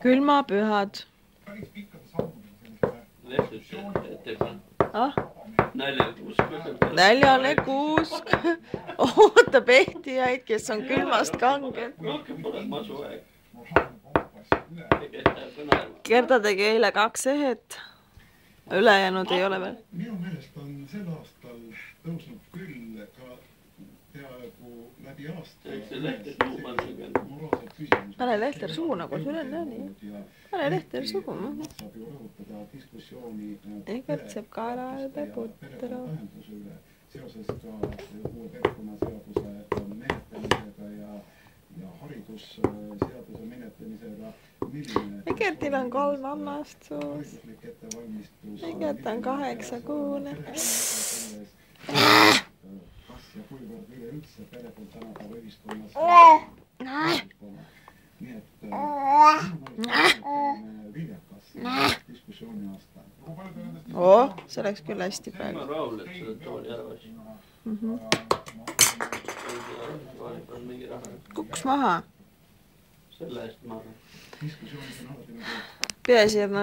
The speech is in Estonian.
külmapühad. Näljane kuusk ootab ehtijaid, kes on külmast kanged. Gerda tegi eile 2 ehet. Ülejäänud ei ole veel. Minu meelest on sel aastal tõusnud küll ka peaaegu läbi aasta. Pane Lehter suhu nagu sülen nii. Pane Lehter suhu. Ei katseb kaelaelbe putro. Seoses ka uue perekonnaseaduse menetlemisega ja haridusseaduse menetlemisega. Gertil on 3 hammast suus. Gert on 8-kuune. Kas ja kuivõrd üleüldse perepoolt tänapäeva ühiskonnas nii et viljakas diskussiooni aasta. See läks küll hästi praegu. Kuks maha. Peaasi, et nad